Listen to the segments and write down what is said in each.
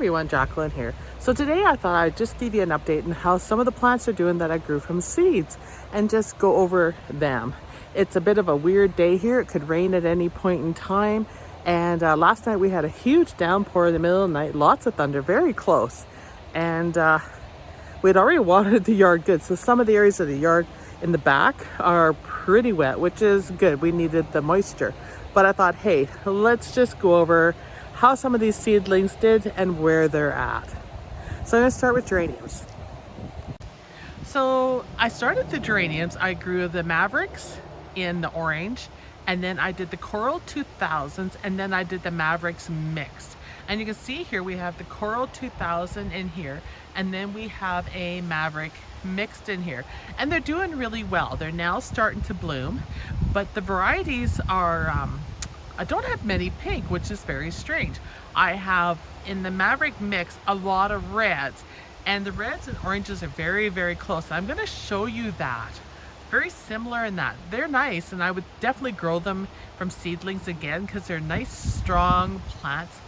everyone, Jacqueline here. So today I thought I'd just give you an update on how some of the plants are doing that I grew from seeds and just go over them. It's a bit of a weird day here. It could rain at any point in time. And last night we had a huge downpour in the middle of the night, lots of thunder, very close. And we'd already watered the yard good. So some of the areas of the yard in the back are pretty wet, which is good. We needed the moisture. But I thought, hey, let's just go over how some of these seedlings did and where they're at. So I'm gonna start with geraniums. So I started the geraniums. I grew the Mavericks in the orange, and then I did the Coral 2000s, and then I did the Mavericks mixed. And you can see here we have the Coral 2000 in here, and then we have a Maverick mixed in here. And they're doing really well. They're now starting to bloom, but the varieties are, I don't have many pink, which is very strange. I have in the Maverick mix a lot of reds, and the reds and oranges are very, very close. I'm going to show you that. Very similar in that. They're nice, and I would definitely grow them from seedlings again because they're nice, strong plants.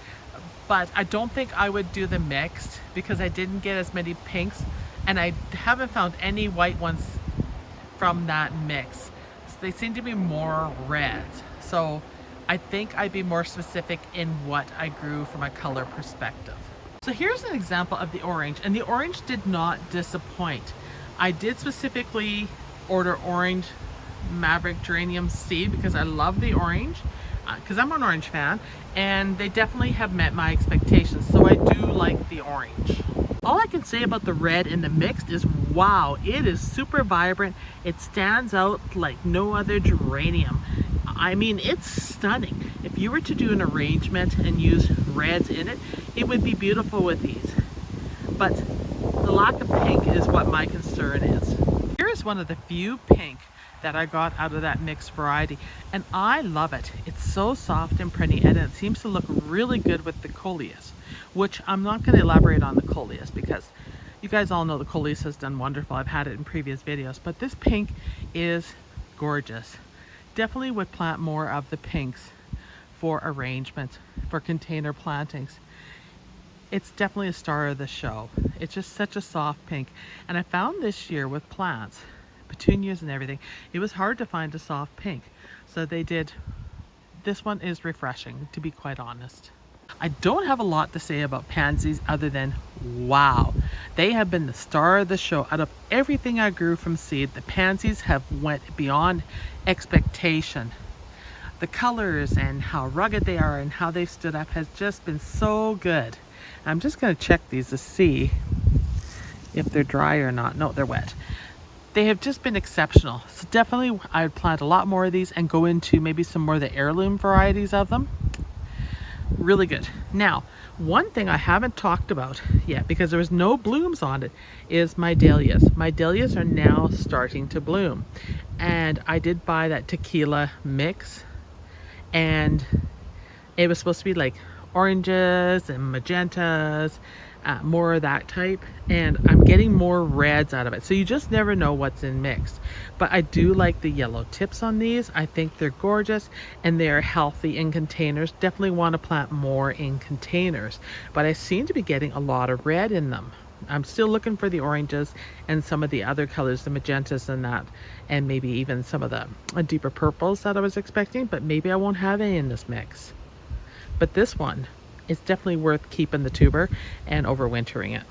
But I don't think I would do the mixed because I didn't get as many pinks, and I haven't found any white ones from that mix. So they seem to be more reds. So I think I'd be more specific in what I grew from a color perspective. So here's an example of the orange, and the orange did not disappoint. I did specifically order orange Maverick geranium seed because I love the orange, because I'm an orange fan, and they definitely have met my expectations. So I do like the orange. All I can say about the red in the mixed is, wow, it is super vibrant. It stands out like no other geranium. I mean, it's stunning. If you were to do an arrangement and use reds in it, it would be beautiful with these. But the lack of pink is what my concern is. Here is one of the few pink that I got out of that mixed variety, and I love it. It's so soft and pretty, and it seems to look really good with the coleus, which I'm not going to elaborate on the coleus because you guys all know the coleus has done wonderful. I've had it in previous videos, but this pink is gorgeous. Definitely would plant more of the pinks for arrangements, for container plantings. It's definitely a star of the show. It's just such a soft pink. And I found this year with plants, petunias and everything, it was hard to find a soft pink. So they did, this one is refreshing, to be quite honest. I don't have a lot to say about pansies other than, wow, they have been the star of the show. Out of everything I grew from seed, the pansies have went beyond expectation. The colors and how rugged they are and how they've stood up has just been so good. I'm just going to check these to see if they're dry or not. No, they're wet. They have just been exceptional. So definitely I would plant a lot more of these and go into maybe some more of the heirloom varieties of them. Really good. Now, one thing I haven't talked about yet because there was no blooms on it is my dahlias. My dahlias are now starting to bloom, and I did buy that tequila mix, and it was supposed to be like oranges and magentas, more of that type, and I'm getting more reds out of it. So you just never know what's in mixed. But I do like the yellow tips on these. I think they're gorgeous and they're healthy in containers. Definitely want to plant more in containers, but I seem to be getting a lot of red in them. I'm still looking for the oranges and some of the other colors, the magentas and that, and maybe even some of the deeper purples that I was expecting, but maybe I won't have any in this mix. But this one, it's definitely worth keeping the tuber and overwintering it.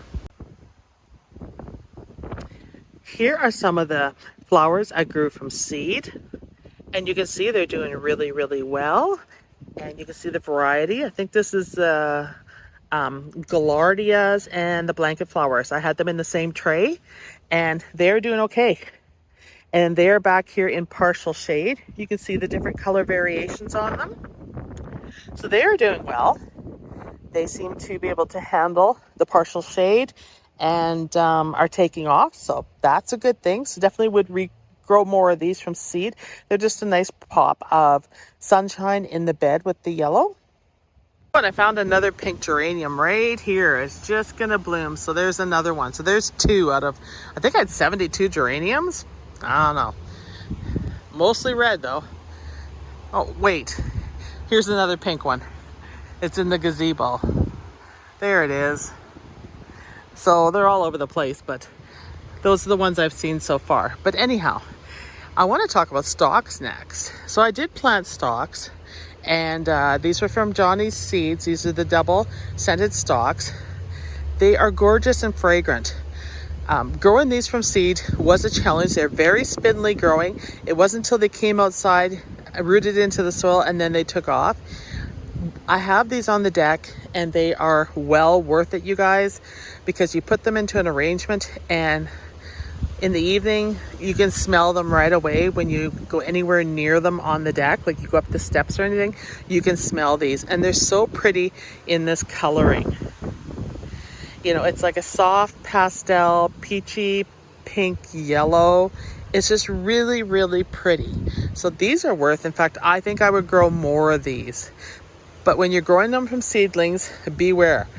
Here are some of the flowers I grew from seed, and you can see they're doing really, really well. And you can see the variety. I think this is the Gaillardias and the blanket flowers. I had them in the same tray, and they're doing okay. And they're back here in partial shade. You can see the different color variations on them. So they're doing well. They seem to be able to handle the partial shade and are taking off. So that's a good thing. So definitely would regrow more of these from seed. They're just a nice pop of sunshine in the bed with the yellow. And I found another pink geranium right here. It's just going to bloom. So there's another one. So there's two out of, I think I had 72 geraniums. I don't know. Mostly red though. Oh, wait. Here's another pink one. It's in the gazebo. There it is. So they're all over the place, but those are the ones I've seen so far. But anyhow, I want to talk about stalks next. So I did plant stalks, and these were from Johnny's Seeds. These are the double scented stalks. They are gorgeous and fragrant. Growing these from seed was a challenge. They're very spindly growing. It wasn't until they came outside, rooted into the soil, and then they took off. I have these on the deck, and they are well worth it, you guys, because you put them into an arrangement, and in the evening you can smell them right away. When you go anywhere near them on the deck, like you go up the steps or anything, you can smell these, and they're so pretty in this coloring. You know, it's like a soft pastel, peachy, pink, yellow. It's just really, really pretty. So these are worth, in fact, I think I would grow more of these. But when you're growing them from seedlings, beware.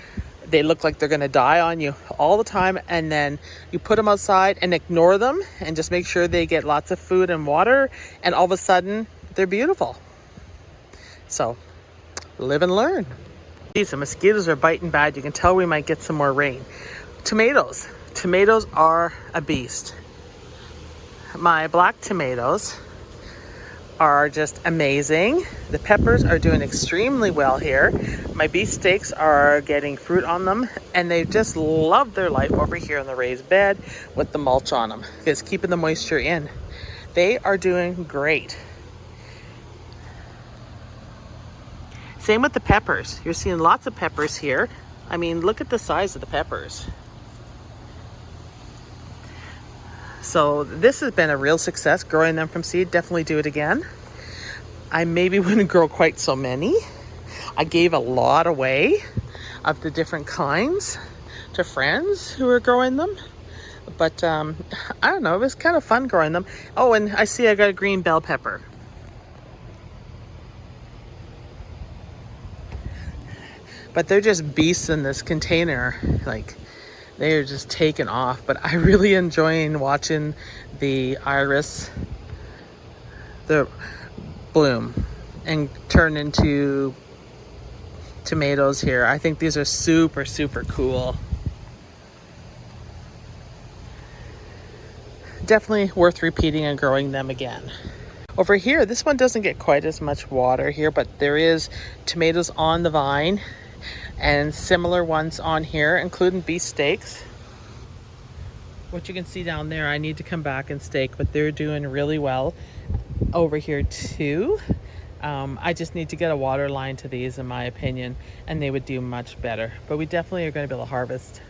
They look like they're gonna die on you all the time, and then you put them outside and ignore them and just make sure they get lots of food and water, and all of a sudden, they're beautiful. So, live and learn. Geez, the mosquitoes are biting bad. You can tell we might get some more rain. Tomatoes. Tomatoes are a beast. My black tomatoes are just amazing. The peppers are doing extremely well here. My beefsteaks are getting fruit on them, and they just love their life over here in the raised bed with the mulch on them. It's keeping the moisture in. They are doing great. Same with the peppers. You're seeing lots of peppers here. I mean, look at the size of the peppers. So this has been a real success, growing them from seed. Definitely do it again. I maybe wouldn't grow quite so many. I gave a lot away of the different kinds to friends who were growing them. But I don't know, it was kind of fun growing them. Oh, and I see I got a green bell pepper. But they're just beasts in this container. Like, they are just taking off. But I really enjoying watching the iris, the bloom and turn into tomatoes here. I think these are super, super cool. Definitely worth repeating and growing them again. Over here, this one doesn't get quite as much water here, but there is tomatoes on the vine and similar ones on here, including beefsteaks. What you can see down there, I need to come back and stake, but they're doing really well over here too. I just need to get a water line to these, in my opinion, and they would do much better. But we definitely are going to be able to harvest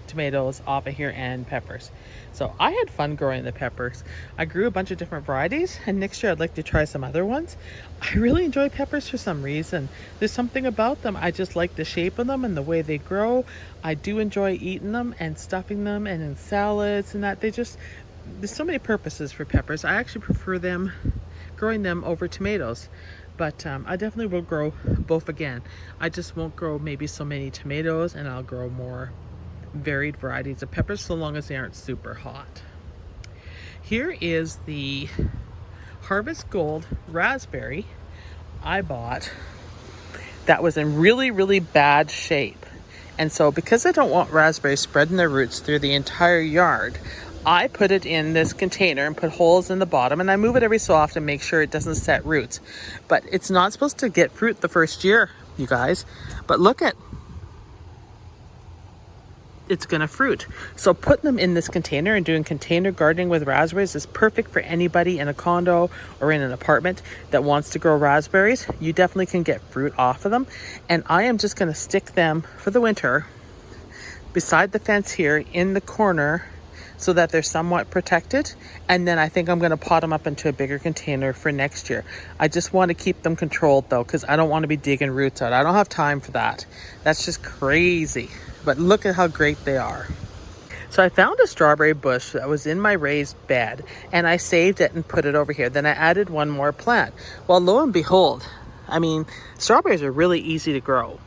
tomatoes off of here and peppers. So I had fun growing the peppers. I grew a bunch of different varieties, and next year I'd like to try some other ones. I really enjoy peppers for some reason. There's something about them. I just like the shape of them and the way they grow. I do enjoy eating them and stuffing them and in salads and that. There's so many purposes for peppers. I actually prefer them, growing them over tomatoes. But I definitely will grow both again. I just won't grow maybe so many tomatoes, and I'll grow more varied varieties of peppers, so long as they aren't super hot. Here is the Harvest Gold raspberry I bought that was in really, really bad shape. And so because I don't want raspberries spreading their roots through the entire yard, I put it in this container and put holes in the bottom, and I move it every so often, make sure it doesn't set roots. But it's not supposed to get fruit the first year, you guys. But look at, it's gonna fruit. So putting them in this container and doing container gardening with raspberries is perfect for anybody in a condo or in an apartment that wants to grow raspberries. You definitely can get fruit off of them. And I am just gonna stick them for the winter beside the fence here in the corner, so that they're somewhat protected. And then I think I'm gonna pot them up into a bigger container for next year. I just want to keep them controlled though, because I don't want to be digging roots out. I don't have time for that. That's just crazy. But look at how great they are. So I found a strawberry bush that was in my raised bed, and I saved it and put it over here. Then I added one more plant. Well, lo and behold, I mean, strawberries are really easy to grow.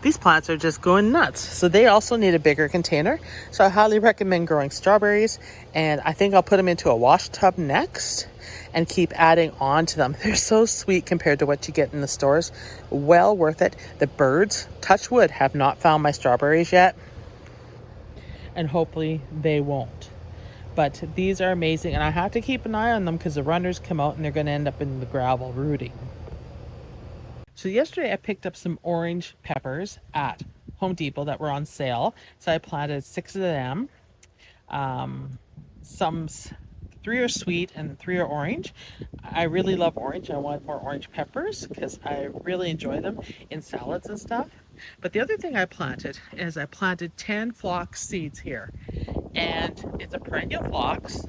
These plants are just going nuts. So they also need a bigger container. So I highly recommend growing strawberries. And I think I'll put them into a wash tub next. and keep adding on to them. They're so sweet compared to what you get in the stores. Well worth it. The birds, touch wood, have not found my strawberries yet, and hopefully they won't. But these are amazing, and I have to keep an eye on them because the runners come out and they're going to end up in the gravel rooting. So yesterday I picked up some orange peppers at Home Depot that were on sale. So I planted 6 of them. Some 3 are sweet and 3 are orange. I really love orange. I want more orange peppers because I really enjoy them in salads and stuff. But the other thing I planted is I planted 10 phlox seeds here. And it's a perennial phlox.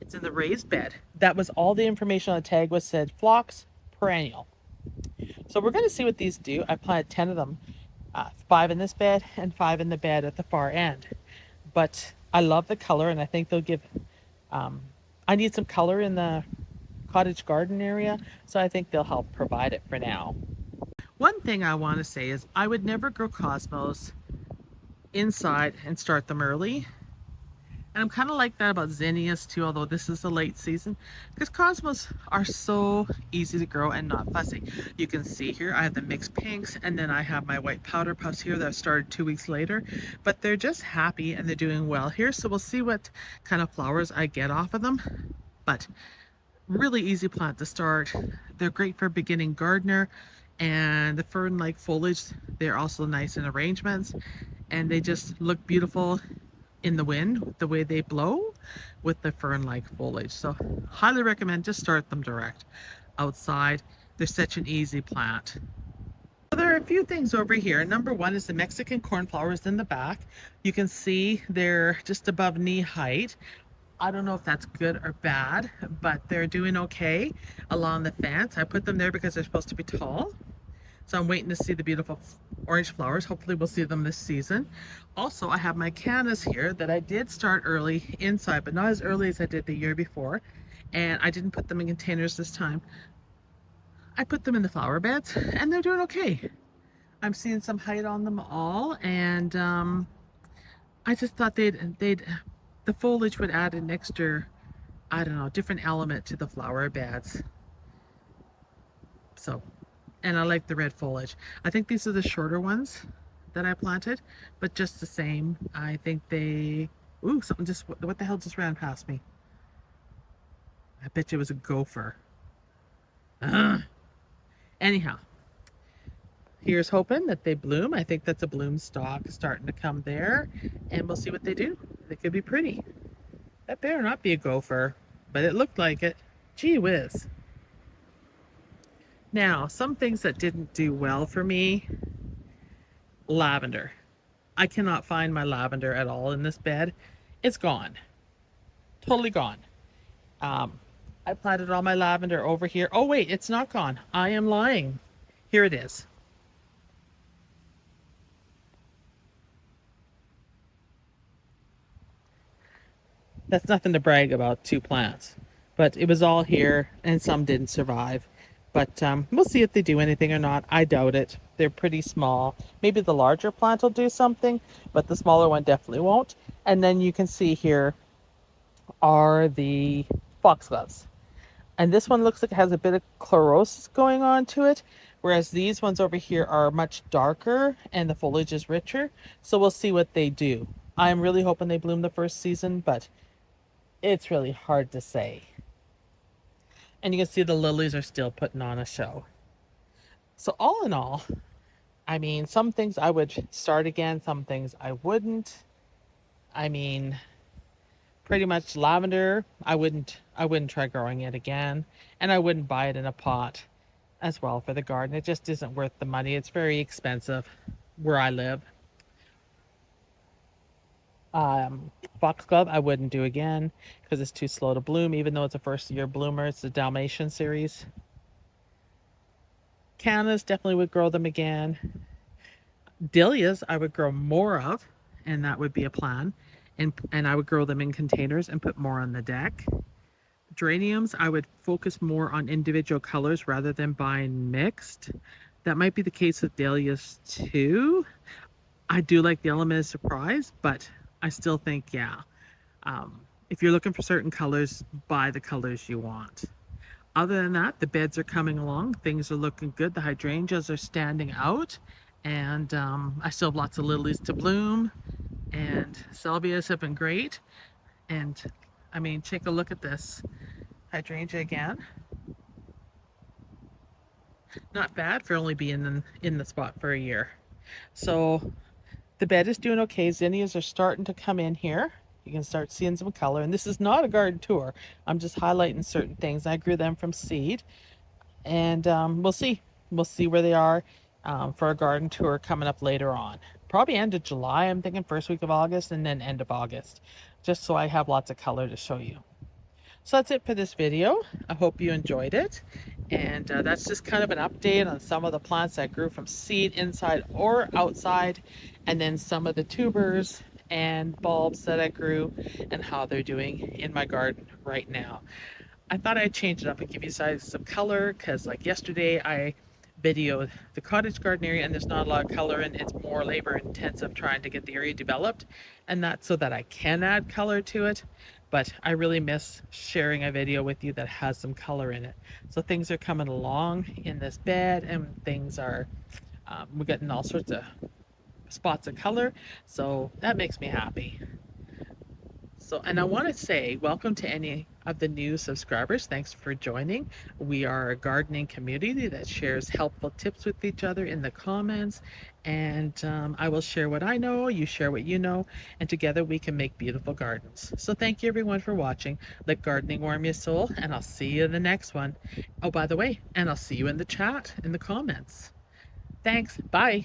It's in the raised bed. That was all the information on the tag was said phlox perennial. So we're going to see what these do. I planted 10 of them, 5 in this bed and 5 in the bed at the far end. But I love the color, and I think they'll give, I need some color in the cottage garden area, so I think they'll help provide it for now. One thing I want to say is I would never grow cosmos inside and start them early. And I'm kind of like that about zinnias too, although this is the late season, because cosmos are so easy to grow and not fussy. You can see here I have the mixed pinks, and then I have my white powder puffs here that I've started 2 weeks later, but they're just happy and they're doing well here. So we'll see what kind of flowers I get off of them. But really easy plant to start. They're great for beginning gardener, and the fern-like foliage, they're also nice in arrangements, and they just look beautiful in the wind, the way they blow with the fern-like foliage. So highly recommend just start them direct outside. They're such an easy plant. So there are a few things over here. Number one is the Mexican cornflowers in the back. You can see they're just above knee height. I don't know if that's good or bad, but they're doing okay along the fence. I put them there because they're supposed to be tall. So I'm waiting to see the beautiful orange flowers. Hopefully we'll see them this season. Also, I have my cannas here that I did start early inside, but not as early as I did the year before. And I didn't put them in containers this time. I put them in the flower beds, and they're doing okay. I'm seeing some height on them all, and I just thought the foliage would add an extra, I don't know, different element to the flower beds. So, and I like the red foliage. I think these are the shorter ones that I planted, but just the same. I think they, ooh, something just, what the hell just ran past me? I bet you it was a gopher. Anyhow, here's hoping that they bloom. I think that's a bloom stalk starting to come there, and we'll see what they do. They could be pretty. That better not be a gopher, but it looked like it. Gee whiz. Now, some things that didn't do well for me, lavender. I cannot find my lavender at all in this bed. It's gone. Totally gone. I planted all my lavender over here. Oh wait, it's not gone. I am lying. Here it is. That's nothing to brag about, 2 plants. But it was all here, and some didn't survive. But we'll see if they do anything or not. I doubt it. They're pretty small. Maybe the larger plant will do something, but the smaller one definitely won't. And then you can see here are the foxgloves. And this one looks like it has a bit of chlorosis going on to it, whereas these ones over here are much darker and the foliage is richer. So we'll see what they do. I'm really hoping they bloom the first season, but it's really hard to say. And you can see the lilies are still putting on a show. So all in all, I mean, some things I would start again, some things I wouldn't. I mean, pretty much lavender, I wouldn't try growing it again. And I wouldn't buy it in a pot as well for the garden. It just isn't worth the money. It's very expensive where I live. Foxglove, I wouldn't do again because it's too slow to bloom, even though it's a first year bloomer. It's the Dalmatian series. Cannas, definitely would grow them again. Dahlias, I would grow more of, and that would be a plan. And I would grow them in containers and put more on the deck. Geraniums, I would focus more on individual colors rather than buying mixed. That might be the case with dahlias too. I do like the element of surprise, but I still think, yeah, if you're looking for certain colors, buy the colors you want. Other than that, the beds are coming along. Things are looking good. The hydrangeas are standing out. And I still have lots of lilies to bloom. And salvias have been great. And I mean, take a look at this hydrangea again. Not bad for only being in the spot for a year. So the bed is doing okay. Zinnias are starting to come in here. You can start seeing some color. And this is not a garden tour. I'm just highlighting certain things. I grew them from seed. And we'll see. We'll see where they are for a garden tour coming up later on. Probably end of July. I'm thinking first week of August and then end of August. Just so I have lots of color to show you. So that's it for this video. I hope you enjoyed it. And that's just kind of an update on some of the plants that grew from seed inside or outside. And then some of the tubers and bulbs that I grew and how they're doing in my garden right now. I thought I'd change it up and give you guys some color because like yesterday I videoed the cottage garden area and there's not a lot of color and it's more labor intensive trying to get the area developed, and that's so that I can add color to it. But I really miss sharing a video with you that has some color in it. So things are coming along in this bed and things are, we're getting all sorts of spots of color. So that makes me happy. So, and I want to say welcome to any of the new subscribers. Thanks for joining. We are a gardening community that shares helpful tips with each other in the comments. And I will share what I know, you share what you know, and together we can make beautiful gardens. So thank you everyone for watching. Let gardening warm your soul, and I'll see you in the next one. Oh, by the way, and I'll see you in the chat, in the comments. Thanks. Bye.